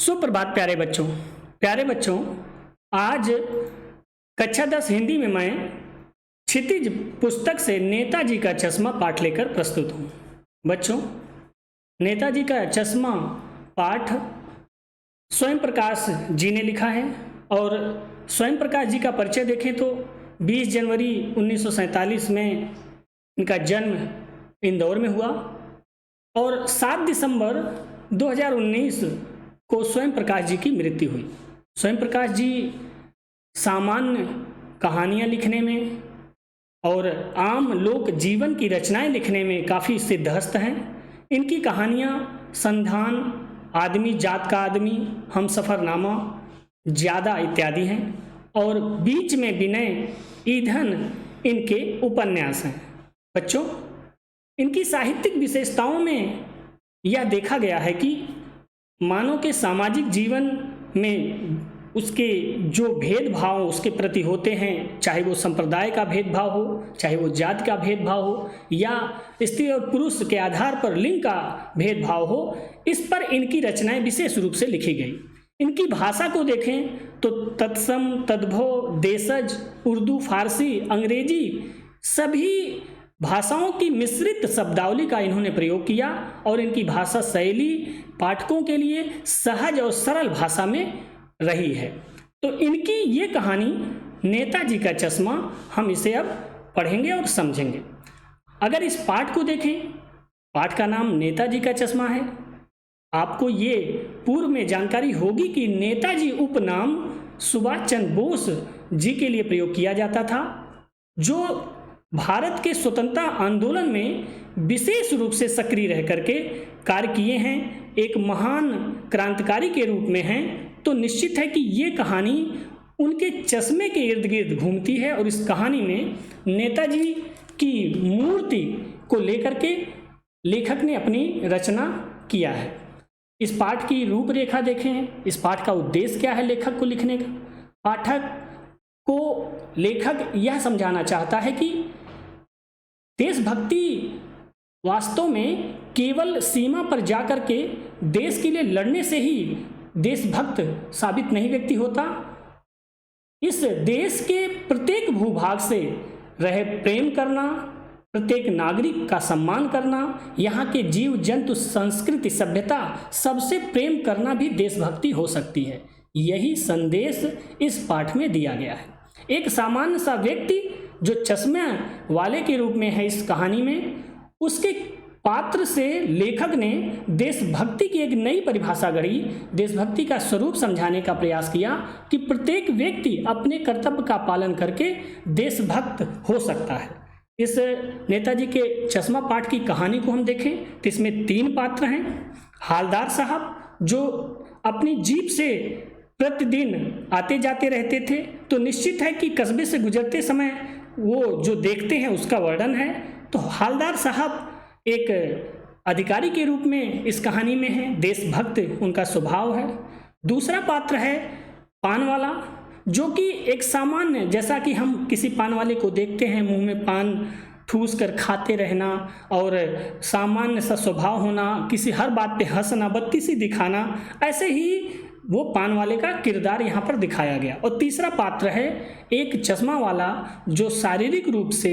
सुप्रभात प्यारे बच्चों। आज कक्षा 10 हिंदी में मैं क्षितिज पुस्तक से नेताजी का चश्मा पाठ लेकर प्रस्तुत हूँ। बच्चों, नेताजी का चश्मा पाठ स्वयं प्रकाश जी ने लिखा है और स्वयं प्रकाश जी का परिचय देखें तो 20 जनवरी 1947 में इनका जन्म इंदौर में हुआ और 7 दिसंबर 2019 को स्वयं प्रकाश जी की मृत्यु हुई। स्वयं प्रकाश जी सामान्य कहानियाँ लिखने में और आम लोक जीवन की रचनाएं लिखने में काफ़ी सिद्धहस्त हैं। इनकी कहानियाँ संधान, आदमी जात का आदमी, हम सफ़रनामा, ज़्यादा इत्यादि हैं और बीच में विनय, ईंधन इनके उपन्यास हैं। बच्चों, इनकी साहित्यिक विशेषताओं में यह देखा गया है कि मानव के सामाजिक जीवन में उसके जो भेदभाव उसके प्रति होते हैं, चाहे वो संप्रदाय का भेदभाव हो, चाहे वो जाति का भेदभाव हो या स्त्री और पुरुष के आधार पर लिंग का भेदभाव हो, इस पर इनकी रचनाएं विशेष रूप से लिखी गई। इनकी भाषा को देखें तो तत्सम, तद्भव, देशज, उर्दू, फारसी, अंग्रेजी सभी भाषाओं की मिश्रित शब्दावली का इन्होंने प्रयोग किया और इनकी भाषा शैली पाठकों के लिए सहज और सरल भाषा में रही है। तो इनकी ये कहानी नेताजी का चश्मा, हम इसे अब पढ़ेंगे और समझेंगे। अगर इस पाठ को देखें, पाठ का नाम नेताजी का चश्मा है। आपको ये पूर्व में जानकारी होगी कि नेताजी उपनाम सुभाष चंद्र बोस जी के लिए प्रयोग किया जाता था, जो भारत के स्वतंत्रता आंदोलन में विशेष रूप से सक्रिय रह करके कार्य किए हैं, एक महान क्रांतिकारी के रूप में हैं। तो निश्चित है कि ये कहानी उनके चश्मे के इर्द गिर्द घूमती है और इस कहानी में नेताजी की मूर्ति को लेकर के लेखक ने अपनी रचना किया है। इस पाठ की रूपरेखा देखें, इस पाठ का उद्देश्य क्या है लेखक को लिखने का। पाठक को लेखक यह समझाना चाहता है कि देशभक्ति वास्तव में केवल सीमा पर जाकर के देश के लिए लड़ने से ही देशभक्त साबित नहीं व्यक्ति होता। इस देश के प्रत्येक भूभाग से रहे प्रेम करना, प्रत्येक नागरिक का सम्मान करना, यहाँ के जीव जंतु, संस्कृति, सभ्यता सबसे प्रेम करना भी देशभक्ति हो सकती है। यही संदेश इस पाठ में दिया गया है। एक सामान्य सा व्यक्ति जो चश्मे वाले के रूप में है इस कहानी में, उसके पात्र से लेखक ने देशभक्ति की एक नई परिभाषा गढ़ी, देशभक्ति का स्वरूप समझाने का प्रयास किया कि प्रत्येक व्यक्ति अपने कर्तव्य का पालन करके देशभक्त हो सकता है। इस नेताजी के चश्मा पाठ की कहानी को हम देखें तो इसमें 3 पात्र हैं। हालदार साहब जो अपनी जीप से प्रतिदिन आते जाते रहते थे, तो निश्चित है कि कस्बे से गुजरते समय वो जो देखते हैं उसका वर्णन है। तो हालदार साहब एक अधिकारी के रूप में इस कहानी में है, देशभक्त उनका स्वभाव है। दूसरा पात्र है पान वाला, जो कि एक सामान्य, जैसा कि हम किसी पान वाले को देखते हैं, मुंह में पान ठूस कर खाते रहना और सामान्य सा स्वभाव होना, किसी हर बात पे हंसना, बत्ती सी दिखाना, ऐसे ही वो पान वाले का किरदार यहाँ पर दिखाया गया। और तीसरा पात्र है एक चश्मा वाला, जो शारीरिक रूप से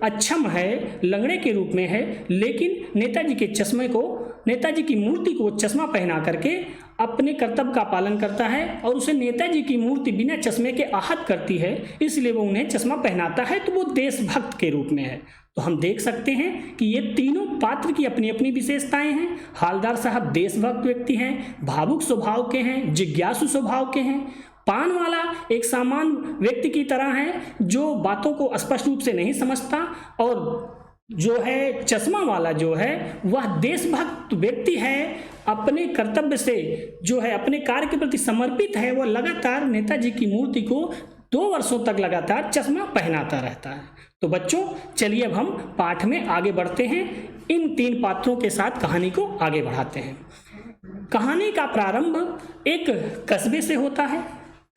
अक्षम है, लंगड़े के रूप में है, लेकिन नेताजी के चश्मे को, नेताजी की मूर्ति को चश्मा पहना करके अपने कर्तव्य का पालन करता है और उसे नेताजी की मूर्ति बिना चश्मे के आहत करती है, इसलिए वो उन्हें चश्मा पहनाता है, तो वो देशभक्त के रूप में है। तो हम देख सकते हैं कि ये तीनों पात्र की अपनी अपनी विशेषताएं हैं। हालदार साहब देशभक्त व्यक्ति हैं, भावुक स्वभाव के हैं, जिज्ञासु स्वभाव के हैं। पान वाला एक सामान्य व्यक्ति की तरह है जो बातों को स्पष्ट रूप से नहीं समझता, और जो है चश्मा वाला जो है वह देशभक्त व्यक्ति है, अपने कर्तव्य से जो है अपने कार्य के प्रति समर्पित है। वह लगातार नेताजी की मूर्ति को 2 वर्षों तक लगातार चश्मा पहनाता रहता है। तो बच्चों, चलिए अब हम पाठ में आगे बढ़ते हैं, इन 3 पात्रों के साथ कहानी को आगे बढ़ाते हैं। कहानी का प्रारंभ एक कस्बे से होता है।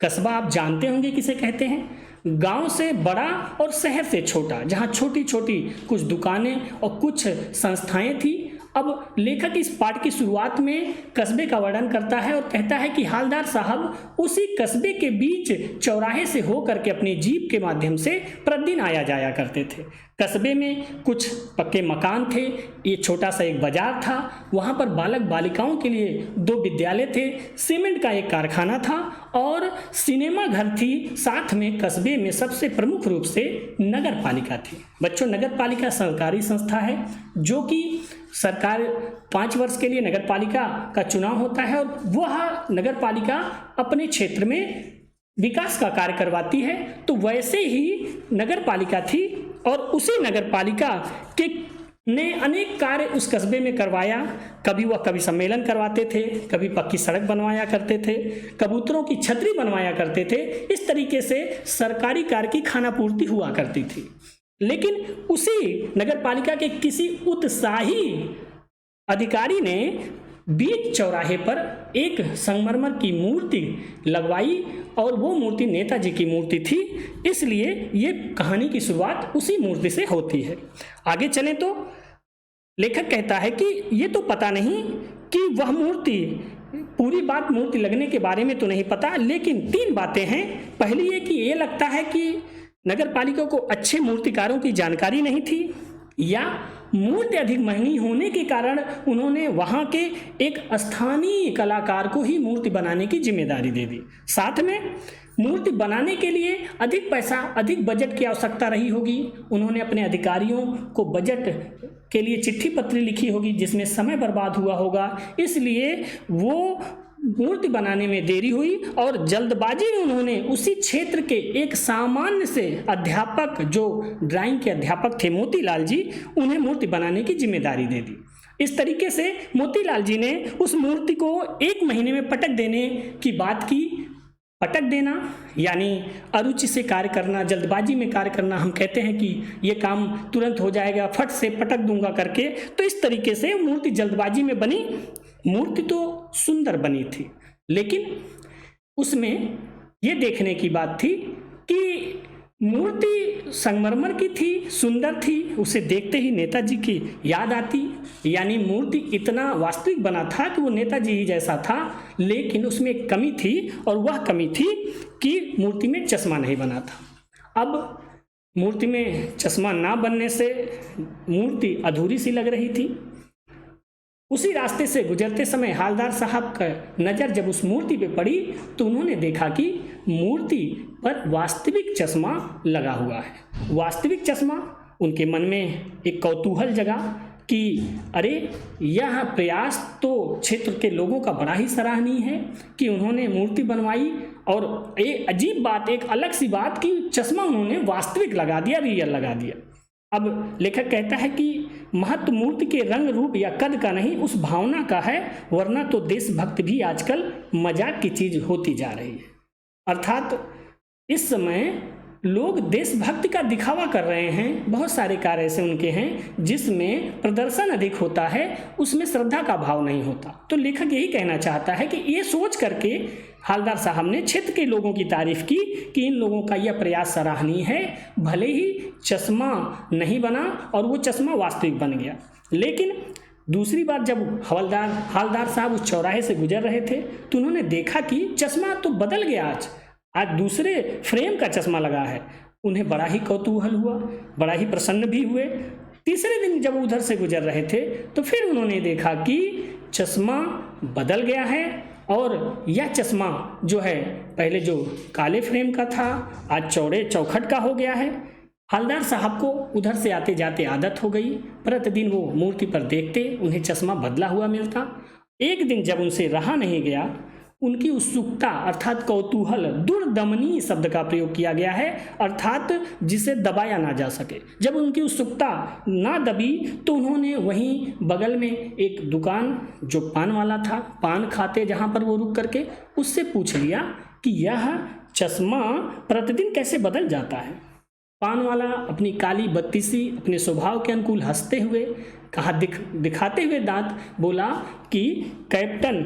कस्बा आप जानते होंगे किसे कहते हैं। गांव से बड़ा और शहर से छोटा, जहां छोटी छोटी कुछ दुकानें और कुछ संस्थाएं थी अब लेखक इस पाठ की शुरुआत में कस्बे का वर्णन करता है और कहता है कि हवलदार साहब उसी कस्बे के बीच चौराहे से होकर के अपनी जीप के माध्यम से प्रतिदिन आया जाया करते थे। कस्बे में कुछ पक्के मकान थे, ये छोटा सा एक बाजार था, वहाँ पर बालक बालिकाओं के लिए 2 विद्यालय थे, सीमेंट का एक कारखाना था और सिनेमा घर थी। साथ में कस्बे में सबसे प्रमुख रूप से नगर पालिका थी। बच्चों, नगर पालिका सरकारी संस्था है जो कि सरकार 5 वर्ष के लिए नगर पालिका का चुनाव होता है और वह नगर पालिका अपने क्षेत्र में विकास का कार्य करवाती है। तो वैसे ही नगर पालिका थी और उसी नगर पालिका के ने अनेक कार्य उस कस्बे में करवाया। कभी सम्मेलन करवाते थे, कभी पक्की सड़क बनवाया करते थे, कबूतरों की छतरी बनवाया करते थे। इस तरीके से सरकारी कार्य की खानापूर्ति हुआ करती थी। लेकिन उसी नगर पालिका के किसी उत्साही अधिकारी ने बीच चौराहे पर एक संगमरमर की मूर्ति लगवाई और वो मूर्ति नेताजी की मूर्ति थी, इसलिए ये कहानी की शुरुआत उसी मूर्ति से होती है। आगे चलें तो लेखक कहता है कि ये तो पता नहीं कि वह मूर्ति, पूरी बात मूर्ति लगने के बारे में तो नहीं पता, लेकिन 3 बातें हैं। पहली ये कि ये लगता है कि नगर पालिका को अच्छे मूर्तिकारों की जानकारी नहीं थी या मूर्ति अधिक महंगी होने के कारण उन्होंने वहाँ के एक स्थानीय कलाकार को ही मूर्ति बनाने की जिम्मेदारी दे दी। साथ में मूर्ति बनाने के लिए अधिक पैसा, अधिक बजट की आवश्यकता रही होगी। उन्होंने अपने अधिकारियों को बजट के लिए चिट्ठी पत्री लिखी होगी जिसमें समय बर्बाद हुआ होगा, इसलिए वो मूर्ति बनाने में देरी हुई और जल्दबाजी में उन्होंने उसी क्षेत्र के एक सामान्य से अध्यापक, जो ड्राइंग के अध्यापक थे मोतीलाल जी, उन्हें मूर्ति बनाने की जिम्मेदारी दे दी। इस तरीके से मोतीलाल जी ने उस मूर्ति को 1 महीने में पटक देने की बात की। पटक देना यानी अरुचि से कार्य करना, जल्दबाजी में कार्य करना। हम कहते हैं कि ये काम तुरंत हो जाएगा, फट से पटक दूंगा करके। तो इस तरीके से मूर्ति जल्दबाजी में बनी। मूर्ति तो सुंदर बनी थी, लेकिन उसमें ये देखने की बात थी कि मूर्ति संगमरमर की थी, सुंदर थी, उसे देखते ही नेताजी की याद आती। यानी मूर्ति इतना वास्तविक बना था कि वो नेताजी ही जैसा था, लेकिन उसमें एक कमी थी और वह कमी थी कि मूर्ति में चश्मा नहीं बना था। अब मूर्ति में चश्मा ना बनने से मूर्ति अधूरी सी लग रही थी। उसी रास्ते से गुजरते समय हवलदार साहब का नज़र जब उस मूर्ति पे पड़ी तो उन्होंने देखा कि मूर्ति पर वास्तविक चश्मा लगा हुआ है। वास्तविक चश्मा, उनके मन में एक कौतूहल जगा कि अरे, यह प्रयास तो क्षेत्र के लोगों का बड़ा ही सराहनीय है कि उन्होंने मूर्ति बनवाई और एक अजीब बात, एक अलग सी बात कि चश्मा उन्होंने वास्तविक लगा दिया, रियल लगा दिया। अब लेखक कहता है कि महत्व मूर्ति के रंग रूप या कद का नहीं, उस भावना का है, वरना तो देशभक्त भी आजकल मजाक की चीज होती जा रही है। अर्थात इस समय लोग देशभक्ति का दिखावा कर रहे हैं। बहुत सारे कार्य ऐसे उनके हैं जिसमें प्रदर्शन अधिक होता है, उसमें श्रद्धा का भाव नहीं होता। तो लेखक यही कहना चाहता है कि ये सोच करके हवलदार साहब ने क्षेत्र के लोगों की तारीफ की कि इन लोगों का यह प्रयास सराहनीय है, भले ही चश्मा नहीं बना और वो चश्मा वास्तविक बन गया। लेकिन दूसरी बार जब हवलदार साहब उस चौराहे से गुजर रहे थे तो उन्होंने देखा कि चश्मा तो बदल गया, आज दूसरे फ्रेम का चश्मा लगा है। उन्हें बड़ा ही कौतूहल हुआ, बड़ा ही प्रसन्न भी हुए। तीसरे दिन जब उधर से गुजर रहे थे तो फिर उन्होंने देखा कि चश्मा बदल गया है और यह चश्मा जो है पहले जो काले फ्रेम का था आज चौड़े चौखट का हो गया है। हवलदार साहब को उधर से आते जाते आदत हो गई, प्रतिदिन वो मूर्ति पर देखते उन्हें चश्मा बदला हुआ मिलता। एक दिन जब उनसे रहा नहीं गया, उनकी उत्सुकता अर्थात कौतूहल, दुर्दमनी शब्द का प्रयोग किया गया है, अर्थात जिसे दबाया ना जा सके। जब उनकी उत्सुकता ना दबी तो उन्होंने वहीं बगल में एक दुकान जो पान वाला था, पान खाते जहाँ पर वो रुक करके, उससे पूछ लिया कि यह चश्मा प्रतिदिन कैसे बदल जाता है। पान वाला अपनी काली बत्ती सी अपने स्वभाव के अनुकूल हंसते हुए कहा, दिखाते हुए दांत, बोला कि कैप्टन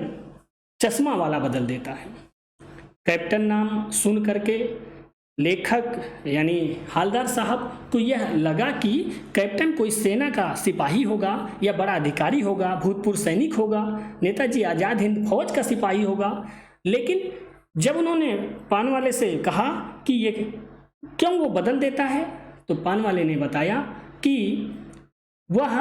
चश्मा वाला बदल देता है। कैप्टन नाम सुन करके लेखक यानी हालदार साहब को यह लगा कि कैप्टन कोई सेना का सिपाही होगा या बड़ा अधिकारी होगा, भूतपूर्व सैनिक होगा, नेताजी आज़ाद हिंद फौज का सिपाही होगा। लेकिन जब उन्होंने पानवाले से कहा कि ये क्यों वो बदल देता है, तो पानवाले ने बताया कि वह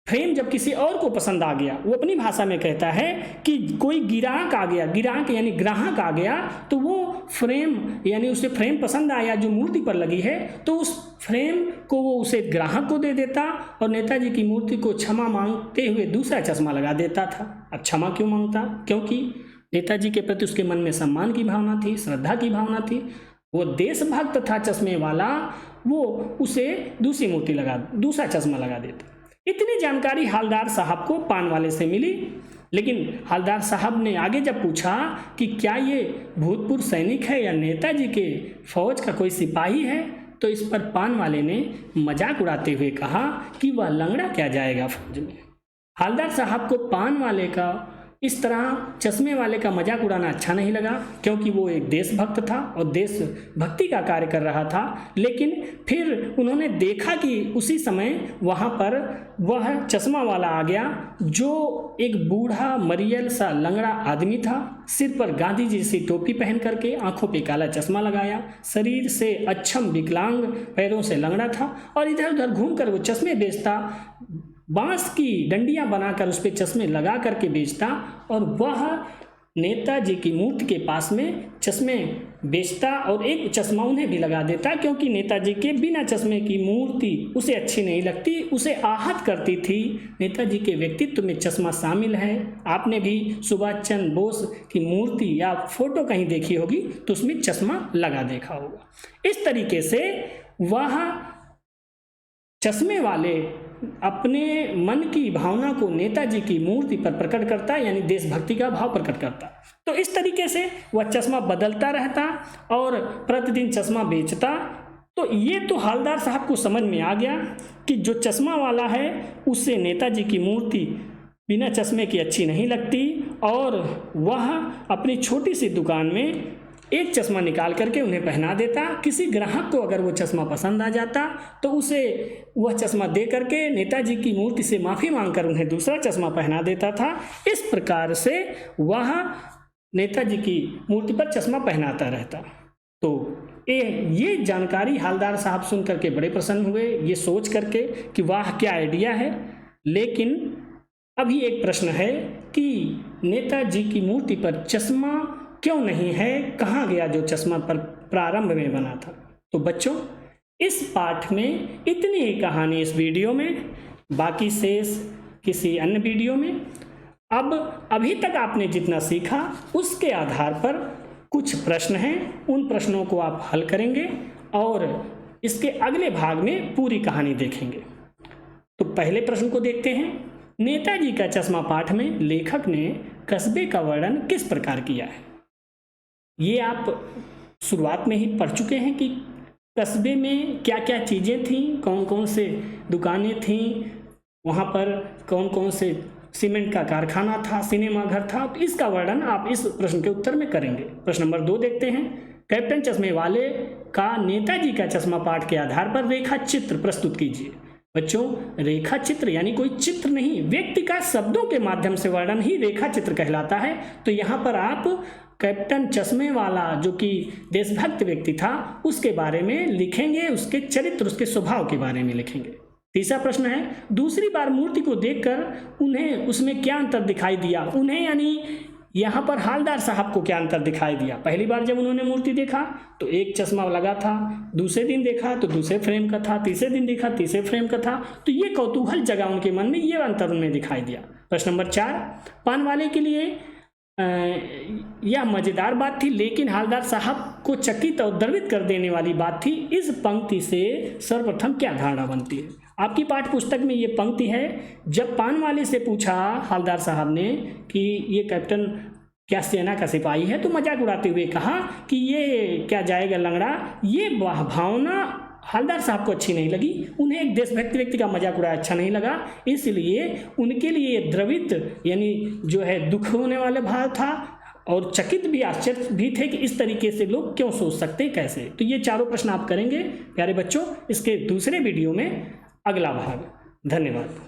फ्रेम जब किसी और को पसंद आ गया, वो अपनी भाषा में कहता है कि कोई गिराहक आ गया, गिराहक यानी ग्राहक आ गया, तो वो फ्रेम यानी उसे फ्रेम पसंद आया जो मूर्ति पर लगी है, तो उस फ्रेम को वो उसे ग्राहक को दे देता और नेताजी की मूर्ति को क्षमा मांगते हुए दूसरा चश्मा लगा देता था। अब क्षमा क्यों मांगता? क्योंकि नेताजी के प्रति उसके मन में सम्मान की भावना थी, श्रद्धा की भावना थी, वो देशभक्त था चश्मे वाला, वो उसे दूसरा चश्मा लगा देता। इतनी जानकारी हालदार साहब को पानवाले से मिली, लेकिन हालदार साहब ने आगे जब पूछा कि क्या ये भूतपूर्व सैनिक है या नेताजी के फौज का कोई सिपाही है, तो इस पर पानवाले ने मजाक उड़ाते हुए कहा कि वह लंगड़ा क्या जाएगा फौज में। हालदार साहब को पानवाले का इस तरह चश्मे वाले का मजाक उड़ाना अच्छा नहीं लगा, क्योंकि वो एक देशभक्त था और देशभक्ति का कार्य कर रहा था। लेकिन फिर उन्होंने देखा कि उसी समय वहाँ पर वह चश्मा वाला आ गया जो एक बूढ़ा मरियल सा लंगड़ा आदमी था, सिर पर गांधी जी सी टोपी पहन करके, आंखों पे काला चश्मा लगाया, शरीर से अक्षम विकलांग, पैरों से लंगड़ा था और इधर उधर घूमकर वो चश्मे बेचता, बांस की डंडियां बनाकर उस पर चश्मे लगा करके बेचता और वह नेताजी की मूर्ति के पास में चश्मे बेचता और एक चश्मा उन्हें भी लगा देता, क्योंकि नेताजी के बिना चश्मे की मूर्ति उसे अच्छी नहीं लगती, उसे आहत करती थी। नेताजी के व्यक्तित्व में चश्मा शामिल है। आपने भी सुभाष चंद्र बोस की मूर्ति या फोटो कहीं देखी होगी तो उसमें चश्मा लगा देखा होगा। इस तरीके से वह चश्मे वाले अपने मन की भावना को नेताजी की मूर्ति पर प्रकट करता, यानी देशभक्ति का भाव प्रकट करता। तो इस तरीके से वह चश्मा बदलता रहता और प्रतिदिन चश्मा बेचता। तो ये तो हालदार साहब को समझ में आ गया कि जो चश्मा वाला है उससे नेताजी की मूर्ति बिना चश्मे की अच्छी नहीं लगती और वह अपनी छोटी सी दुकान में एक चश्मा निकाल करके उन्हें पहना देता। किसी ग्राहक को अगर वो चश्मा पसंद आ जाता तो उसे वह चश्मा दे करके नेताजी की मूर्ति से माफ़ी मांगकर उन्हें दूसरा चश्मा पहना देता था। इस प्रकार से वह नेताजी की मूर्ति पर चश्मा पहनाता रहता। तो ये जानकारी हालदार साहब सुन करके बड़े प्रसन्न हुए, ये सोच करके कि वाह क्या आइडिया है। लेकिन अभी एक प्रश्न है कि नेताजी की मूर्ति पर चश्मा क्यों नहीं है, कहाँ गया जो चश्मा पर प्रारंभ में बना था। तो बच्चों, इस पाठ में इतनी ही कहानी इस वीडियो में, बाकी शेष किसी अन्य वीडियो में। अब अभी तक आपने जितना सीखा उसके आधार पर कुछ प्रश्न हैं, उन प्रश्नों को आप हल करेंगे और इसके अगले भाग में पूरी कहानी देखेंगे। तो पहले प्रश्न को देखते हैं। नेताजी का चश्मा पाठ में लेखक ने कस्बे का वर्णन किस प्रकार किया है? ये आप शुरुआत में ही पढ़ चुके हैं कि कस्बे में क्या क्या चीज़ें थीं, कौन कौन से दुकानें थीं, वहाँ पर कौन कौन से सीमेंट का कारखाना था, सिनेमा घर था। तो इसका वर्णन आप इस प्रश्न के उत्तर में करेंगे। प्रश्न नंबर 2 देखते हैं। कैप्टन चश्मे वाले का नेताजी का चश्मा पाठ के आधार पर रेखा चित्र प्रस्तुत कीजिए। बच्चों, रेखा चित्र यानी कोई चित्र नहीं, व्यक्ति का शब्दों के माध्यम से वर्णन ही रेखा चित्र कहलाता है। तो यहाँ पर आप कैप्टन चश्मे वाला जो कि देशभक्त व्यक्ति था उसके बारे में लिखेंगे, उसके चरित्र, उसके स्वभाव के बारे में लिखेंगे। तीसरा प्रश्न है, दूसरी बार मूर्ति को देखकर उन्हें उसमें क्या अंतर दिखाई दिया? उन्हें यानी यहाँ पर हालदार साहब को क्या अंतर दिखाई दिया? पहली बार जब उन्होंने मूर्ति देखा तो एक चश्मा लगा था, दूसरे दिन देखा तो दूसरे फ्रेम का था, तीसरे दिन देखा तीसरे फ्रेम का था। तो ये कौतूहल जगा उनके मन में, ये अंतर उन्हें दिखाई दिया। प्रश्न नंबर 4, पानवाले के लिए यह मज़ेदार बात थी लेकिन हालदार साहब को चकित और द्रवित कर देने वाली बात थी। इस पंक्ति से सर्वप्रथम क्या धारणा बनती है? आपकी पाठ्य पुस्तक में ये पंक्ति है। जब पानवाले से पूछा हालदार साहब ने कि ये कैप्टन क्या सेना का सिपाही है, तो मजाक उड़ाते हुए कहा कि ये क्या जाएगा लंगड़ा। ये भावना हालदार साहब को अच्छी नहीं लगी, उन्हें एक देशभक्त व्यक्ति का मजाक उड़ाया अच्छा नहीं लगा, इसलिए उनके लिए द्रवित यानी जो है दुख होने वाला भाव था, और चकित भी, आश्चर्य भी थे कि इस तरीके से लोग क्यों सोच सकते हैं, कैसे। तो ये चारों प्रश्न आप करेंगे प्यारे बच्चों इसके दूसरे वीडियो में, अगला भाग। धन्यवाद।